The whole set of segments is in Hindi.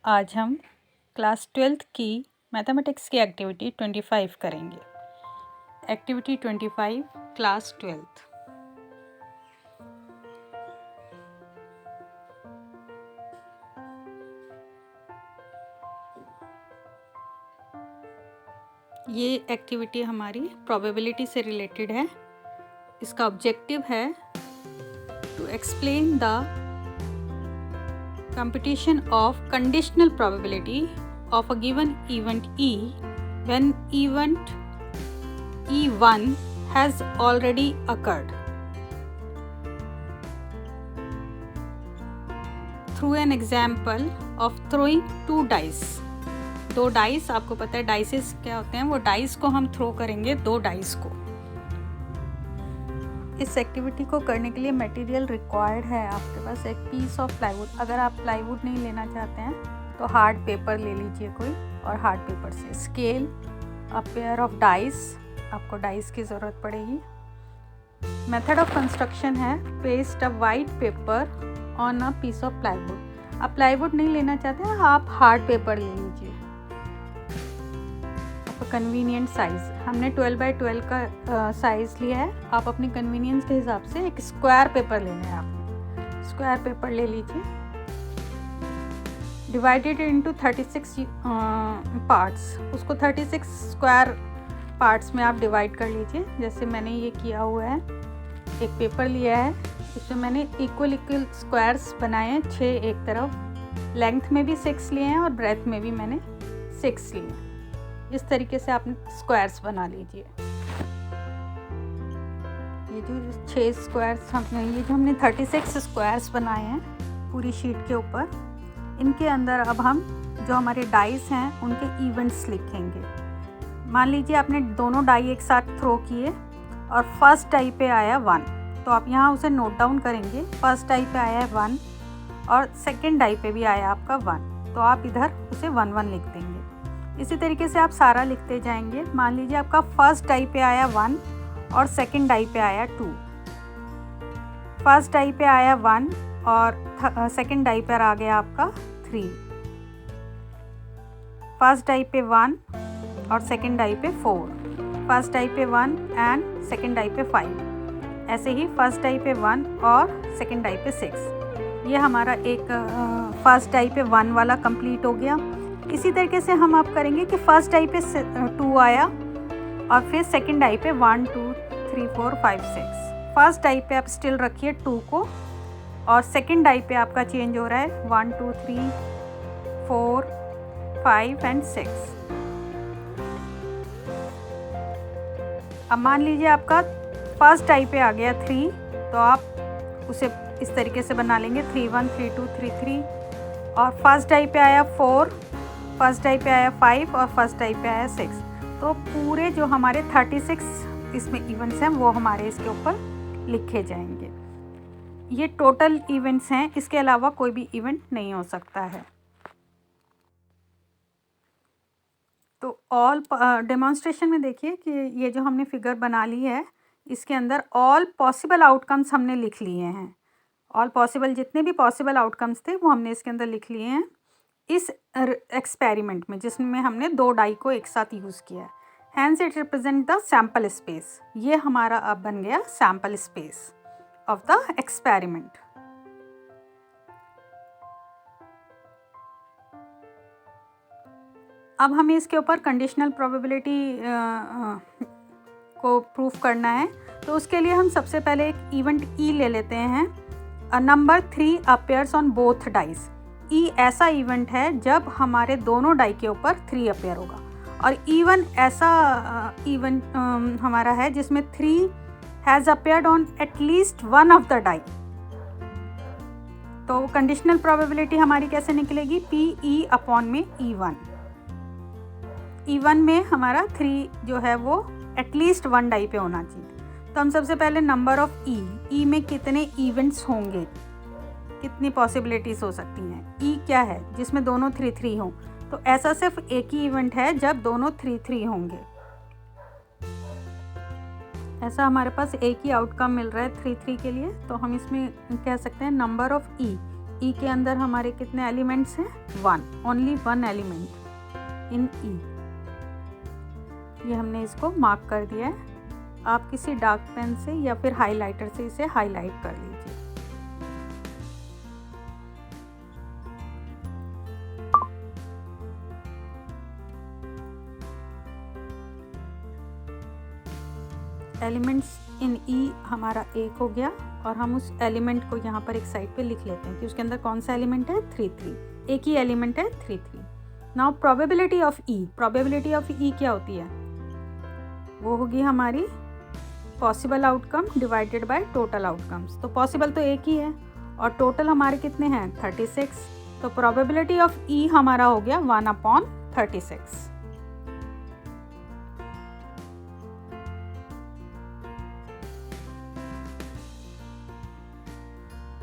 आज हम क्लास 12th की मैथमेटिक्स की एक्टिविटी 25 करेंगे। Activity 25 class 12th। ये एक्टिविटी हमारी प्रोबेबिलिटी से रिलेटेड है। इसका ऑब्जेक्टिव है to explain the computation of conditional probability of a given event E when event E1 has already occurred through an example of throwing two dice। दो डाइस, आपको पता है डाइसेस क्या होते हैं, वो डाइस को हम थ्रो करेंगे, दो डाइस को। इस एक्टिविटी को करने के लिए मटेरियल रिक्वायर्ड है आपके पास एक पीस ऑफ प्लाईवुड। अगर आप प्लाईवुड नहीं लेना चाहते हैं तो हार्ड पेपर ले लीजिए कोई, और हार्ड पेपर से scale, a pair of dice, आपको डाइस की ज़रूरत पड़ेगी। मेथड ऑफ कंस्ट्रक्शन है paste a white paper on a piece of plywood. आप प्लाईवुड नहीं लेना चाहते हैं, आप हार्ड पेपर ले लीजिए, कन्वीनियंट साइज़। हमने 12x12 का साइज़ लिया है। आप अपनी कन्वीनियंस के हिसाब से एक स्क्वायर पेपर लेना है। आप स्क्वायर पेपर ले लीजिए, डिवाइडेड इनटू 36 पार्ट्स। उसको 36 स्क्वायर पार्ट्स में आप डिवाइड कर लीजिए, जैसे मैंने ये किया हुआ है। एक पेपर लिया है, इसमें मैंने इक्वल स्क्वायर्स बनाए हैं, 6 एक तरफ। लेंथ में भी 6 लिए हैं और ब्रेथ में भी मैंने 6 लिए हैं। इस तरीके से आप स्क्वायर्स बना लीजिए। ये जो 6 स्क्वायर्स हमने 36 स्क्वायर्स बनाए हैं पूरी शीट के ऊपर। इनके अंदर अब हम जो हमारे डाइस हैं उनके इवेंट्स लिखेंगे। मान लीजिए आपने दोनों डाई एक साथ थ्रो किए और फर्स्ट डाई पे आया 1, तो आप यहाँ उसे नोट डाउन करेंगे। फर्स्ट डाई पे आया है 1 और सेकेंड डाई पे भी आया आपका 1, तो आप इधर उसे 1 1 लिख देंगे। इसी तरीके से आप सारा लिखते जाएंगे। मान लीजिए आपका फर्स्ट डाई पे आया 1 और सेकंड डाई पे आया 2। फर्स्ट डाई पे आया 1 और सेकंड डाई पर आ गया आपका 3। फर्स्ट डाई पे 1 और सेकंड डाई पे 4। फर्स्ट डाई पे 1 एंड सेकंड डाई पे 5। ऐसे ही फर्स्ट डाई पे 1 और सेकंड डाई पे 6। ये हमारा एक फर्स्ट डाई पे 1 वाला कंप्लीट हो गया। इसी तरीके से हम आप करेंगे कि फर्स्ट डाई पे 2 आया और फिर सेकंड डाई पे 1 2 3 4 5 6। फर्स्ट डाई पे आप स्टिल रखिए 2 को, और सेकंड डाई पे आपका चेंज हो रहा है 1 2 3 4 5 एंड 6। अब मान लीजिए आपका फर्स्ट डाई पे आ गया 3, तो आप उसे इस तरीके से बना लेंगे 3 1 3 2 3 3। और फर्स्ट डाई पे आया 4, फर्स्ट डाई पे आया 5 और फर्स्ट डाई पे आया 6। तो पूरे जो हमारे 36 इसमें इवेंट्स हैं वो हमारे इसके ऊपर लिखे जाएंगे। ये टोटल इवेंट्स हैं, इसके अलावा कोई भी इवेंट नहीं हो सकता है। तो ऑल डेमोन्स्ट्रेशन में देखिए कि ये जो हमने फिगर बना ली है, इसके अंदर ऑल पॉसिबल आउटकम्स हमने लिख लिए हैं। ऑल पॉसिबल जितने भी पॉसिबल आउटकम्स थे वो हमने इसके अंदर लिख लिए हैं इस एक्सपेरिमेंट में, जिसमें हमने 2 डाई को एक साथ यूज़ किया है। Hence it represent the sample space. ये हमारा अब बन गया sample space of the experiment. अब हमें इसके ऊपर कंडीशनल प्रोबेबिलिटी को प्रूफ करना है, तो उसके लिए हम सबसे पहले एक इवेंट ई ले लेते हैं। A number 3 appears on both dice. E ऐसा इवेंट है जब हमारे दोनों डाई के ऊपर 3 अपीयर होगा, और E1 ऐसा इवेंट हमारा है जिसमें 3 has appeared on at least one of the die. तो कंडीशनल प्रोबेबिलिटी हमारी कैसे निकलेगी? PE अपॉन में E1। E1 में हमारा 3 जो है वो एटलीस्ट 1 डाई पे होना चाहिए। तो हम सबसे पहले नंबर ऑफ ई में कितने इवेंट्स होंगे, कितनी पॉसिबिलिटीज़ हो सकती हैं। ई क्या है? जिसमें दोनों 3 3 हों। तो ऐसा सिर्फ एक ही इवेंट है जब दोनों 3 3 होंगे। ऐसा हमारे पास एक ही आउटकम मिल रहा है 3 3 के लिए, तो हम इसमें कह सकते हैं नंबर ऑफ ई ई के अंदर हमारे कितने एलिमेंट्स हैं? 1, ओनली 1 एलिमेंट इन ई। ये हमने इसको मार्क कर दिया है। आप किसी डार्क पेन से या फिर हाइलाइटर से इसे हाईलाइट कर लीजिए। एलिमेंट्स इन ई हमारा एक हो गया और हम उस एलिमेंट को यहाँ पर एक साइड पे लिख लेते हैं कि उसके अंदर कौन सा एलिमेंट है? 3 3। एक ही एलिमेंट है 3 3। Now probability of E. Probability of E क्या होती है? वो होगी हमारी possible outcome divided by total outcomes. तो पॉसिबल तो एक ही है और टोटल हमारे कितने हैं? 36। तो प्रोबेबिलिटी ऑफ ई हमारा हो गया 1/36।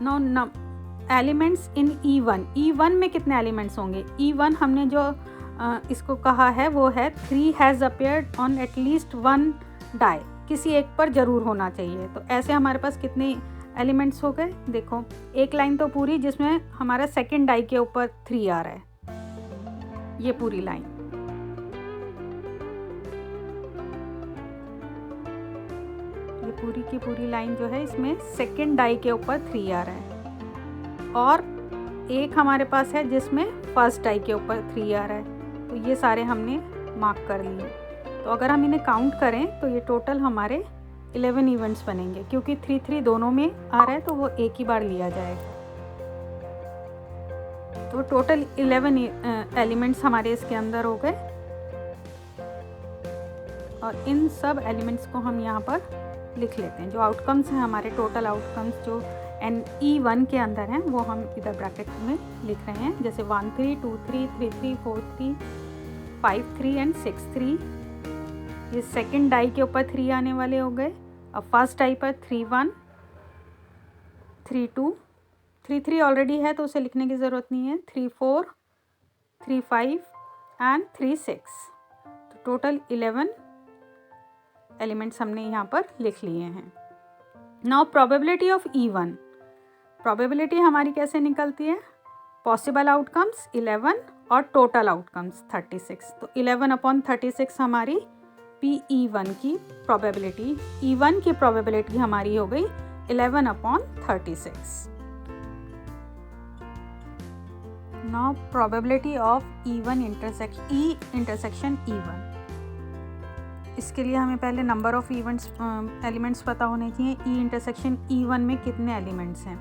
No elements in E1। E1 में कितने एलिमेंट्स होंगे? E1 हमने जो इसको कहा है वो है 3 has appeared on at least 1 die. किसी एक पर जरूर होना चाहिए। तो ऐसे हमारे पास कितने एलिमेंट्स हो गए? देखो, एक लाइन तो पूरी जिसमें हमारा सेकंड डाई के ऊपर 3 आ रहा है, ये पूरी लाइन। ये पूरी की पूरी लाइन जो है इसमें सेकंड डाई के ऊपर 3 आ रहा है और एक हमारे पास है जिसमें फर्स्ट डाई के ऊपर 3 आ रहा है। तो ये सारे हमने मार्क कर लिए। तो अगर हम इन्हें काउंट करें तो ये टोटल हमारे 11 इवेंट्स बनेंगे। क्योंकि 3 3 दोनों में आ रहा है तो वो एक ही बार लिया जाएगा। तो टोटल 11 एलिमेंट्स हमारे इसके अंदर हो गए और इन सब एलिमेंट्स को हम यहाँ पर लिख लेते हैं। जो आउटकम्स हैं हमारे, टोटल आउटकम्स जो E1 के अंदर हैं वो हम इधर ब्रैकेट में लिख रहे हैं। जैसे 1 3 2 3 3 3 4 3 5 3 एंड 6 3। ये सेकंड डाई के ऊपर 3 आने वाले हो गए। अब फर्स्ट डाई पर 3 1 3 2 3 3 ऑलरेडी है तो उसे लिखने की ज़रूरत नहीं है। 3 4 3 5 एंड 3 6। तो टोटल 11 एलिमेंट्स हमने यहाँ पर लिख लिए हैं। Now probability of E1। Probability हमारी कैसे निकलती है? पॉसिबल आउटकम्स 11 और टोटल आउटकम्स 36। तो 11/36 हमारी PE1 की प्रोबेबिलिटी। E1 की प्रोबेबिलिटी हमारी हो गई 11/36। Now probability of E1 intersection E1। इसके लिए हमें पहले नंबर ऑफ एलिमेंट्स पता होने चाहिए। E इंटरसेक्शन E1 में कितने एलिमेंट्स हैं?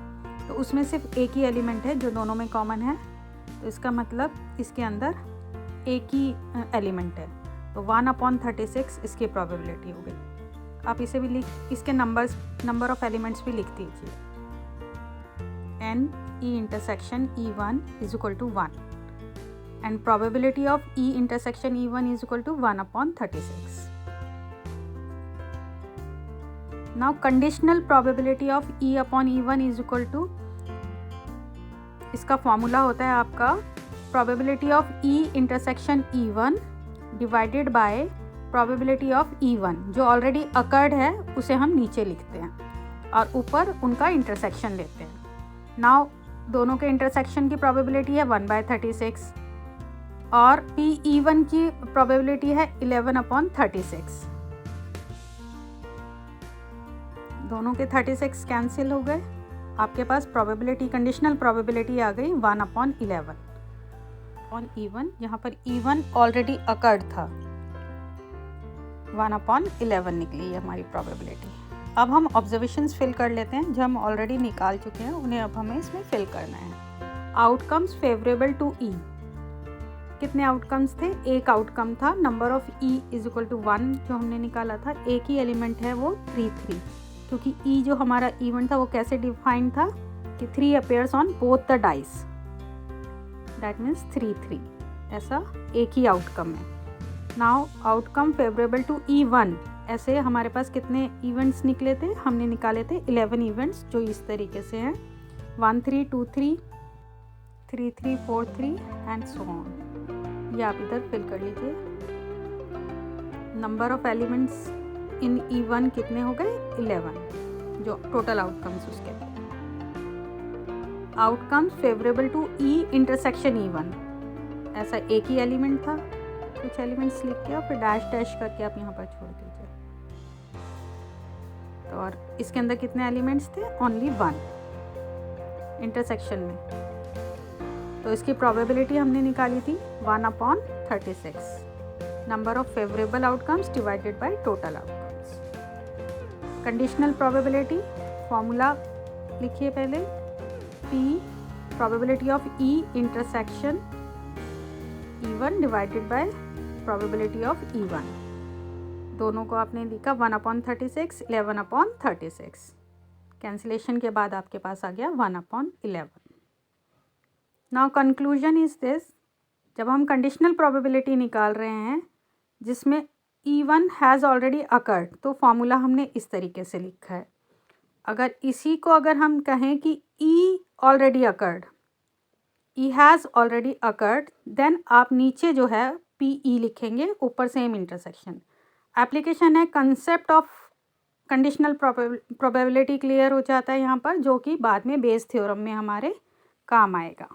तो उसमें सिर्फ एक ही एलिमेंट है जो दोनों में कॉमन है। तो इसका मतलब इसके अंदर एक ही एलिमेंट है। तो 1/36 इसकी प्रोबेबिलिटी हो गई। आप इसे भी इसके नंबर ऑफ एलिमेंट्स भी लिख दीजिए। N E intersection E1 is equal to 1 and probability of E intersection E1 is equal to 1/36। Now conditional probability of E/E1 is equal to, इसका फॉर्मूला होता है आपका probability of E intersection E1 divided by probability of E1। जो ऑलरेडी अकर्ड है उसे हम नीचे लिखते हैं और ऊपर उनका इंटरसेक्शन लेते हैं। नाउ दोनों के इंटरसेक्शन की प्रोबेबिलिटी है 1/36 और PE1 की प्रोबेबिलिटी है 11/36। दोनों के 36 कैंसिल हो गए। आपके पास प्रोबेबिलिटी, कंडीशनल प्रोबेबिलिटी आ गई 1/11 ऑन E1। यहाँ पर E1 ऑलरेडी अकर्ड था, 1/11 निकली है हमारी प्रोबेबिलिटी। अब हम ऑब्जर्वेशंस फिल कर लेते हैं जो हम ऑलरेडी निकाल चुके हैं, उन्हें अब हमें इसमें फिल करना है। Outcomes favourable to E। कितने आउटकम्स थे? एक आउटकम था number of E is equal to 1 जो हमने निकाला था। एक ही एलिमेंट है वो 3 3, क्योंकि E जो हमारा इवेंट था वो कैसे डिफाइंड था कि 3 appears on both the dice, that means 3 3। ऐसा एक ही आउटकम है। Now outcome favourable to E1। ऐसे हमारे पास कितने इवेंट्स निकले थे? हमने निकाले थे 11 इवेंट्स जो इस तरीके से हैं 1 3 2 3 3 3 4 3 एंड सो ऑन। ये आप इधर फिल कर लीजिए। Number of elements in E1 कितने हो गए? 11 जो टोटल आउटकम्स उसके थे। Outcomes favourable to E intersection E1। ऐसा एक ही एलिमेंट था, कुछ एलिमेंट्स लिख के और फिर डैश डैश करके आप यहाँ पर छोड़ दीजिए। तो और इसके अंदर कितने एलिमेंट्स थे? ओनली 1 इंटरसेक्शन में। तो इसकी प्रोबेबिलिटी हमने निकाली थी 1/36, number of favourable outcomes divided by total outcomes. Conditional probability formula लिखिए पहले, P probability of E intersection E1 divided by probability of E1। दोनों को आपने लिखा 1/36, 11/36। कैंसिलेशन के बाद आपके पास आ गया 1/11। नाउ कंक्लूजन इज दिस, जब हम कंडीशनल प्रोबेबिलिटी निकाल रहे हैं जिसमें E1 हैज़ ऑलरेडी अकर्ड, तो फॉर्मूला हमने इस तरीके से लिखा है। अगर इसी को अगर हम कहें कि E already occurred, E has already occurred, then आप नीचे जो है PE लिखेंगे, ऊपर सेम इंटरसेक्शन। एप्लीकेशन है concept of conditional probability clear हो जाता है यहाँ पर, जो कि बाद में बेस थ्योरम में हमारे काम आएगा।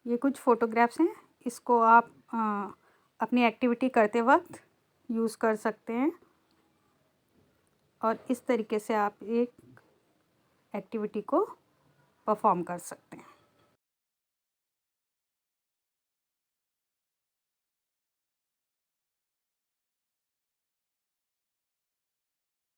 ये कुछ फ़ोटोग्राफ्स हैं, इसको आप अपनी एक्टिविटी करते वक्त यूज़ कर सकते हैं और इस तरीके से आप एक एक्टिविटी को परफॉर्म कर सकते हैं।